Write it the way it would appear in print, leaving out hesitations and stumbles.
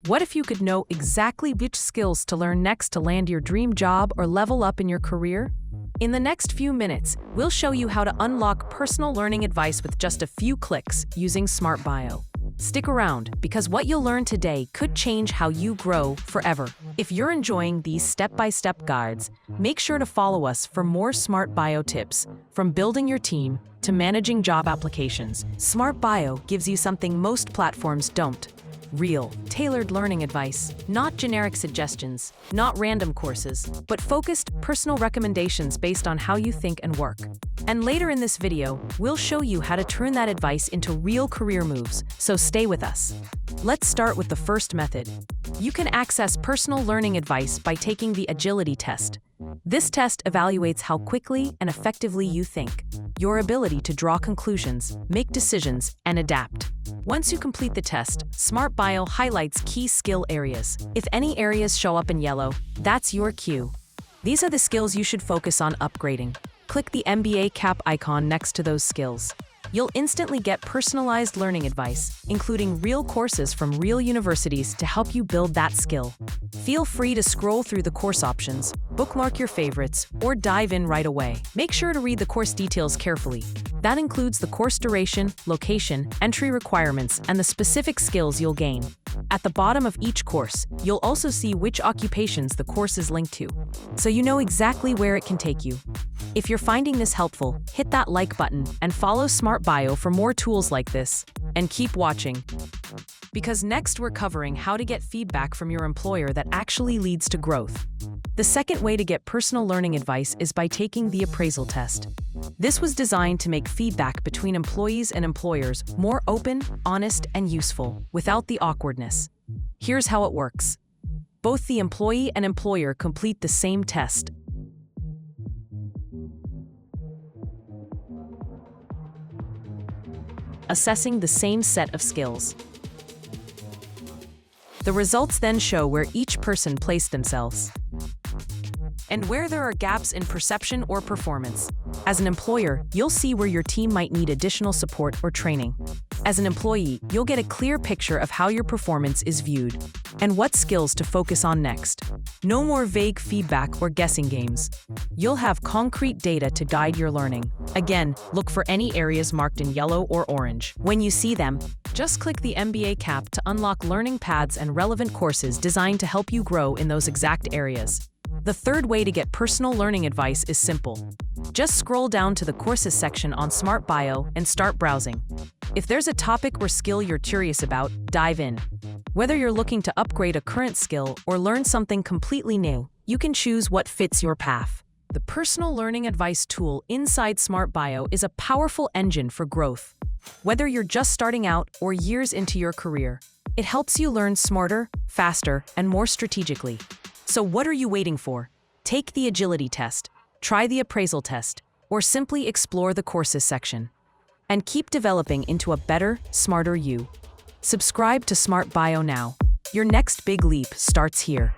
What if you could know exactly which skills to learn next to land your dream job or level up in your career? In the next few minutes, we'll show you how to unlock personal learning advice with just a few clicks using SMART.BIO. Stick around, because what you'll learn today could change how you grow forever. If you're enjoying these step-by-step guides, make sure to follow us for more SMART.BIO tips. From building your team to managing job applications, SMART.BIO gives you something most platforms don't. Real, tailored learning advice, not generic suggestions, not random courses, but focused, personal recommendations based on how you think and work. And later in this video, we'll show you how to turn that advice into real career moves, so stay with us. Let's start with the first method. You can access personal learning advice by taking the Agility Test. This test evaluates how quickly and effectively you think, your ability to draw conclusions, make decisions, and adapt. Once you complete the test, SMART.BIO highlights key skill areas. If any areas show up in yellow, that's your cue. These are the skills you should focus on upgrading. Click the MBA cap icon next to those skills. You'll instantly get personalized learning advice, including real courses from real universities to help you build that skill. Feel free to scroll through the course options, bookmark your favorites, or dive in right away. Make sure to read the course details carefully. That includes the course duration, location, entry requirements, and the specific skills you'll gain. At the bottom of each course, you'll also see which occupations the course is linked to, so you know exactly where it can take you. If you're finding this helpful, hit that like button and follow SMART.BIO for more tools like this. And keep watching, because next we're covering how to get feedback from your employer that actually leads to growth. The second way to get personal learning advice is by taking the Appraisal Test. This was designed to make feedback between employees and employers more open, honest, and useful, without the awkwardness. Here's how it works. Both the employee and employer complete the same test, assessing the same set of skills. The results then show where each person placed themselves and where there are gaps in perception or performance. As an employer, you'll see where your team might need additional support or training. As an employee, you'll get a clear picture of how your performance is viewed and what skills to focus on next. No more vague feedback or guessing games. You'll have concrete data to guide your learning. Again, look for any areas marked in yellow or orange. When you see them, just click the MBA cap to unlock learning paths and relevant courses designed to help you grow in those exact areas. The third way to get personal learning advice is simple. Just scroll down to the Courses section on SMART.BIO and start browsing. If there's a topic or skill you're curious about, dive in. Whether you're looking to upgrade a current skill or learn something completely new, you can choose what fits your path. The personal learning advice tool inside SMART.BIO is a powerful engine for growth. Whether you're just starting out or years into your career, it helps you learn smarter, faster, and more strategically. So what are you waiting for? Take the Agility Test, try the Appraisal Test, or simply explore the Courses section. And keep developing into a better, smarter you. Subscribe to SMART.BIO now. Your next big leap starts here.